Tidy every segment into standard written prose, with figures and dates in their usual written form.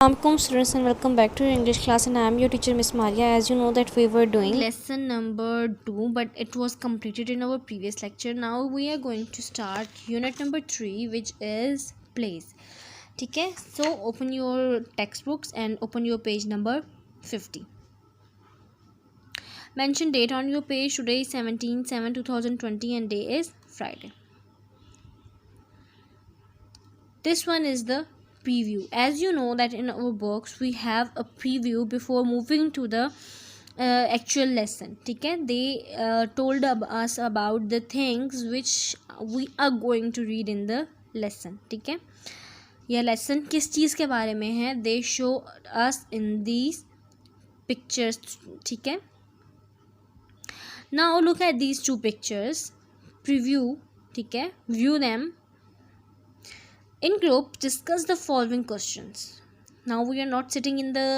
Assalamualaikum students and welcome back to your English class, and I am your teacher Miss Maria. As you know that we were doing lesson number 2, but it was completed in our previous lecture. Now we are going to start unit number 3, which is plays. Okay, so open your textbooks and open your page number 50. Mention date on your page. Today is 17/7/2020 and day is Friday. This one is the preview. As you know that in our books we have a preview before moving to the actual lesson. ठीक है, they told us about the things which we are going to read in the lesson. ठीक है, यह lesson किस चीज़ के बारे में है? they show us in these pictures. ठीक है, now look at these two pictures. preview. ठीक है, view them. In group, discuss the following questions. Now we are not sitting in the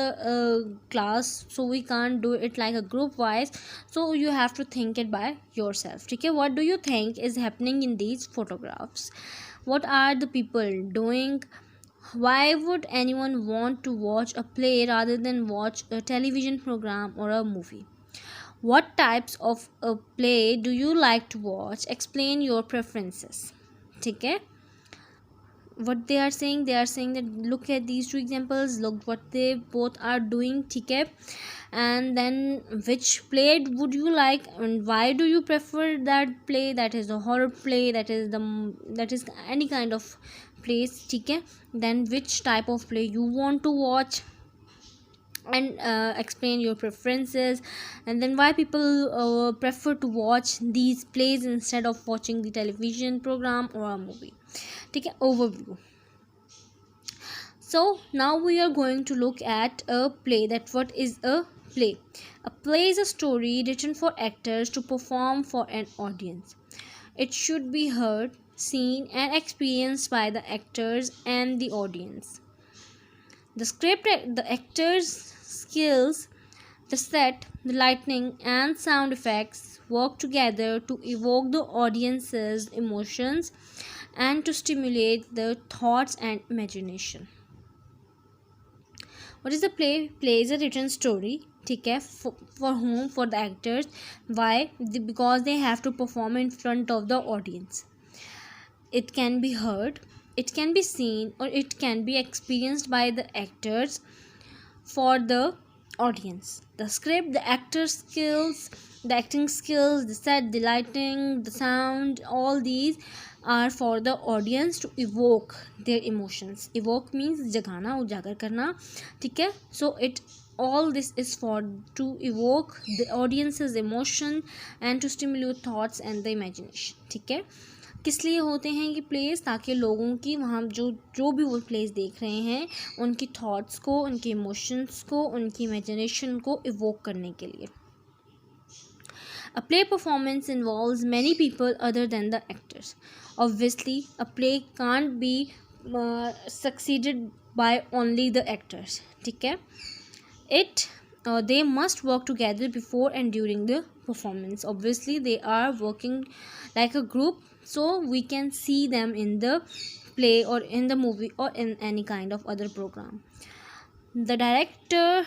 class, so we can't do it like a group wise, so you have to think it by yourself. Okay, what do you think is happening in these photographs? What are the people doing? Why would anyone want to watch a play rather than watch a television program or a movie? What types of a play do you like to watch? Explain your preferences. Okay, what they are saying that look at these two examples, look what they both are doing. ठीक है, and then which play would you like and why do you prefer that play? That is a horror play, that is any kind of plays. ठीक है, then which type of play you want to watch, and explain your preferences, and then why people prefer to watch these plays instead of watching the television program or a movie. ठीक है, overview. So now we are going to look at a play. That what is a play? A play is a story written for actors to perform for an audience. It should be heard, seen and experienced by the actors and the audience. The script, the actors' skills, the set, the lighting and sound effects work together to evoke the audience's emotions and to stimulate the thoughts and imagination. What is the play? Play is a written story. ठीक है, for whom? For the actors. Why? Because they have to perform in front of the audience. It can be heard, it can be seen or it can be experienced by the actors for the audience. The script, the actor skills, the acting skills, the set, the lighting, the sound, all these are for the audience to evoke their emotions. Evoke means जगाना, उजागर करना. ठीक है, so it all this is for to evoke the audience's emotion and to stimulate thoughts and the imagination. ठीक है, किस लिए होते हैं ये प्लेस? ताकि लोगों की वहाँ जो भी वो प्लेस देख रहे हैं उनकी थॉट्स को, उनके इमोशंस को, उनकी इमेजिनेशन को इवोक करने के लिए. A play performance involves many people other than the actors. Obviously, a play can't be succeeded by only the actors. ठीक है, they must work together before and during the performance. Obviously, they are working like a group, so we can see them in the play or in the movie or in any kind of other program. The director,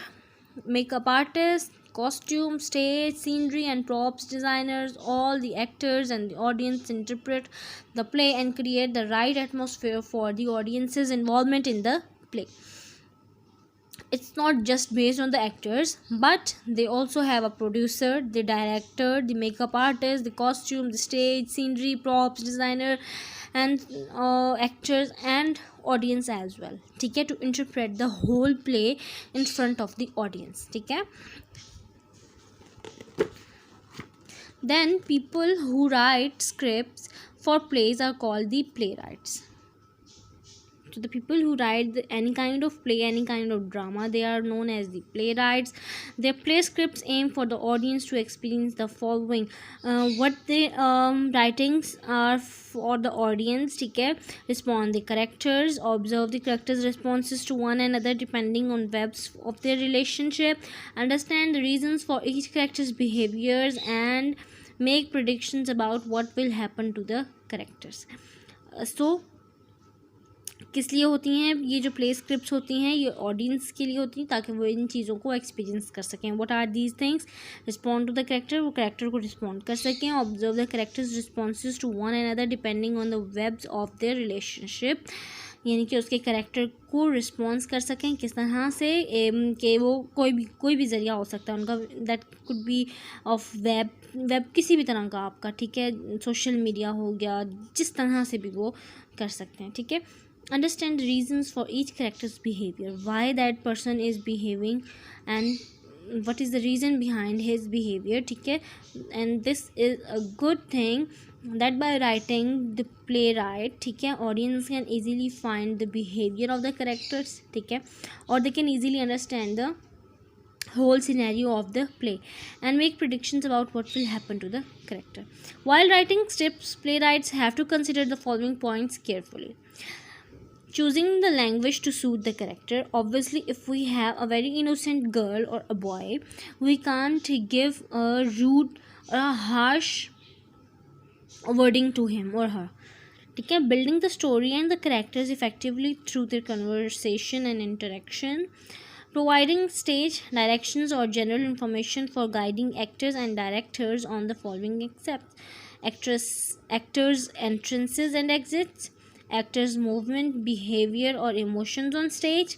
makeup artist, costume, stage, scenery and props designers, all the actors and the audience interpret the play and create the right atmosphere for the audience's involvement in the play. It's not just based on the actors, but they also have a producer, the director, the makeup artist, the costume, the stage, scenery, props designer and actors and audience as well. ठीक है, to interpret the whole play in front of the audience. ठीक है, then people who write scripts for plays are called the playwrights. So the people who write any kind of play, any kind of drama, they are known as the playwrights. Their play scripts aim for the audience to experience the following. What the writings are for the audience. ठीक है, respond the characters, observe the characters' responses to one another depending on webs of their relationship, understand the reasons for each character's behaviors and make predictions about what will happen to the characters. So किस लिए होती हैं ये जो play scripts होती हैं, ये audience के लिए होती हैं ताकि वो इन चीज़ों को एक्सपीरियंस कर सकें. What are these things? Respond to the character, वो कैरेक्टर को रिस्पॉन्ड कर सकें. Observe the characters responses to one another depending on the webs of their relationship, यानी कि उसके कैरेक्टर को रिस्पॉन्स कर सकें किस तरह से कि वो कोई भी ज़रिया हो सकता है उनका, that could be of web किसी भी तरह का आपका, ठीक है, सोशल मीडिया हो गया, जिस तरह से भी वो कर सकते हैं. ठीक है. Understand the reasons for each character's behavior, why that person is behaving and what is the reason behind his behavior. ठीक है. And this is a good thing that by writing the playwright, ठीक है, audience can easily find the behavior of the characters, ठीक है, or they can easily understand the whole scenario of the play and make predictions about what will happen to the character. While writing scripts, playwrights have to consider the following points carefully. Choosing the language to suit the character. Obviously, if we have a very innocent girl or a boy, we can't give a rude or a harsh wording to him or her. ठीक है. Building the story and the characters effectively through their conversation and interaction. Providing stage directions or general information for guiding actors and directors on the following actors entrances and exits, actors movement, behavior or emotions on stage,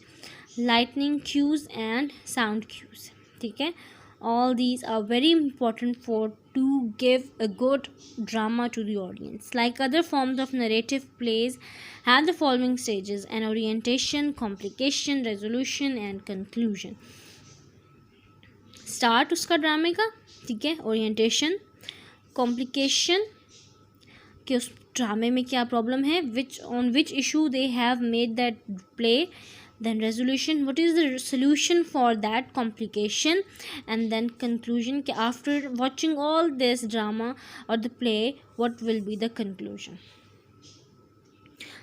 lightning cues and sound cues. ठीक है. All these are very important for to give a good drama to the audience. Like other forms of narrative plays have the following stages: an orientation, complication, resolution and conclusion. Start उसका ड्रामे का, ठीक है, orientation, complication कि उस ड्रामे में क्या प्रॉब्लम है, which issue they have made that play, then resolution, what is the solution for that complication, and then conclusion कि after watching all this drama or the play what will be the conclusion.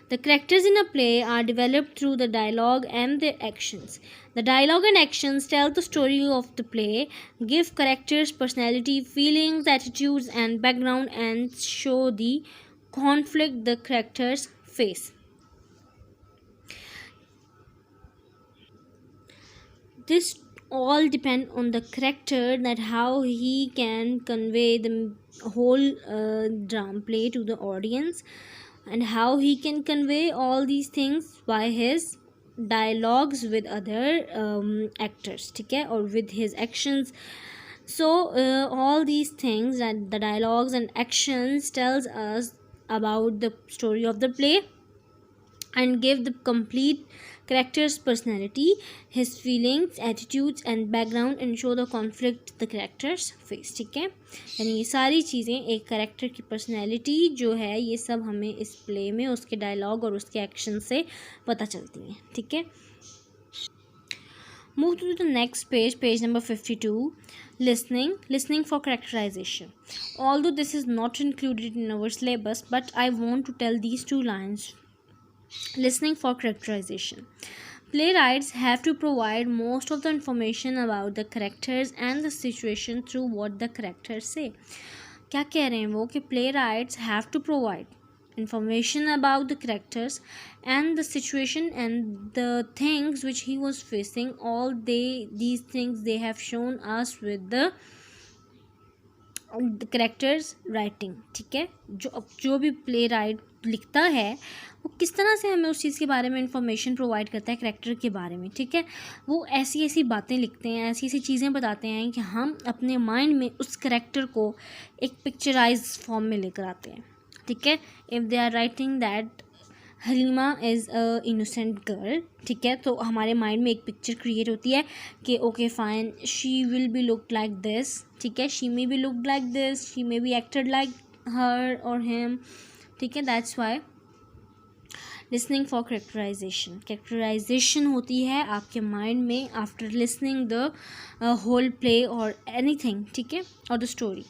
The characters in a play are developed through the dialogue and their actions. The dialogue and actions tell the story of the play, give characters personality, feelings, attitudes and background, and show the conflict the characters face. This all depend on the character, that how he can convey the whole drama play to the audience, and how he can convey all these things by his dialogues with other actors, ठीक है, or with his actions. So all these things, that the dialogues and actions tells us about the story of the play and give the complete character's personality, his feelings, attitudes and background, and show the conflict the characters face. ठीक है. यानी ये सारी चीज़ें एक character की personality जो है, ये सब हमें इस प्ले में उसके डायलॉग और उसके एक्शन से पता चलती हैं. ठीक है. Move to the next page, page number 52. Listening for characterization. Although this is not included in our syllabus, but I want to tell these two lines. Listening for characterization. Playwrights have to provide most of the information about the characters and the situation through what the characters say. क्या कह रहे हैं वो कि playwrights have to provide information about the characters and the situation and the things which he was facing. All these things they have shown us with the characters writing. ठीक है. जो भी playwright लिखता है वो किस तरह से हमें उस चीज़ के बारे में इंफॉर्मेशन प्रोवाइड करता है करैक्टर के बारे में. ठीक है. वो ऐसी ऐसी बातें लिखते हैं, ऐसी ऐसी चीज़ें बताते हैं कि हम अपने माइंड में उस करैक्टर को एक पिक्चराइज फॉर्म में लेकर आते हैं. ठीक है. If they are writing that Halima is a innocent girl, ठीक है, तो हमारे माइंड में एक पिक्चर क्रिएट होती है कि okay fine, she will be look like this. ठीक है. She may be look like this, she may be acted like her or him. ठीक है. That's why listening for characterization होती है आपके माइंड में after listening the whole play or anything. ठीक है. और the story.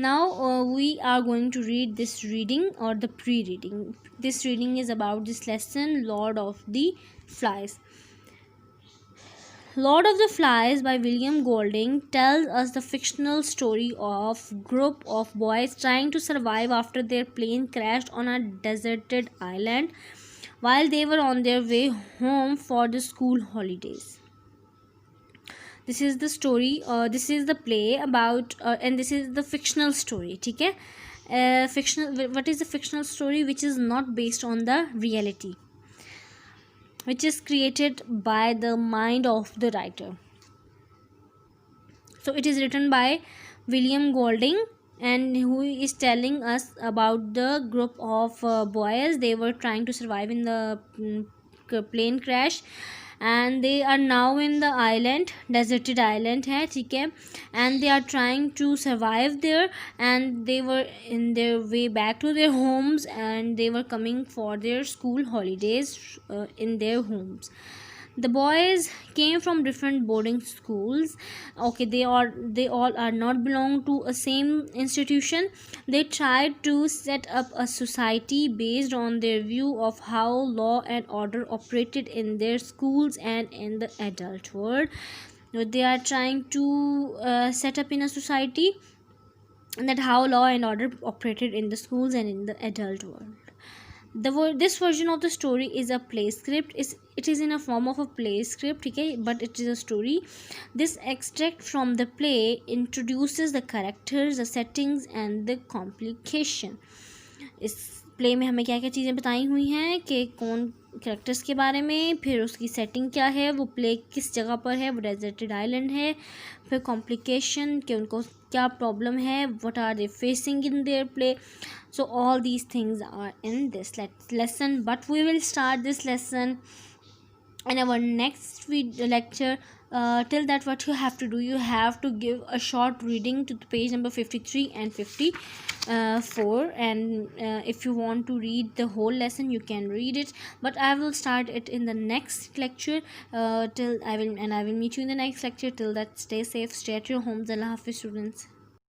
Now we are going to read this reading or the pre-reading. This reading is about this lesson, Lord of the Flies. Lord of the Flies by William Golding tells us the fictional story of group of boys trying to survive after their plane crashed on a deserted island while they were on their way home for the school holidays. This is the story, this is the play about, and this is the fictional story. ठीक है, fictional, what is the fictional story which is not based on the reality, which is created by the mind of the writer. So it is written by William Golding, and who is telling us about the group of boys. They were trying to survive in the plane crash, and they are now in the island, deserted island है, ठीक है, and they are trying to survive there, and they were in their way back to their homes, and they were coming for their school holidays in their homes. The boys came from different boarding schools. Okay, they all are not belong to a same institution. They tried to set up a society based on their view of how law and order operated in their schools and in the adult world. They are trying to set up in a society that how law and order operated in the schools and in the adult world. This version of the story is a play script. It is in a form of a play script, okay, but it is a story. This extract from the play introduces the characters, the settings and the complication. इस play में हमें क्या क्या चीज़ें बताई हुई हैं कि कौन कैरेक्टर्स के बारे में, फिर उसकी सेटिंग क्या है, वो प्ले किस जगह पर है, वो डेजर्टेड आइलैंड है, फिर कॉम्प्लिकेशन कि उनको क्या प्रॉब्लम है, what are they facing in their play. So all these things are in this lesson, but we will start this lesson in our next lecture. Till that, what you have to do, you have to give a short reading to the page number 53 and 54, and if you want to read the whole lesson, you can read it, but I will start it in the next lecture. I will meet you in the next lecture. Till that, stay safe, stay at your homes. Allah Hafiz, students.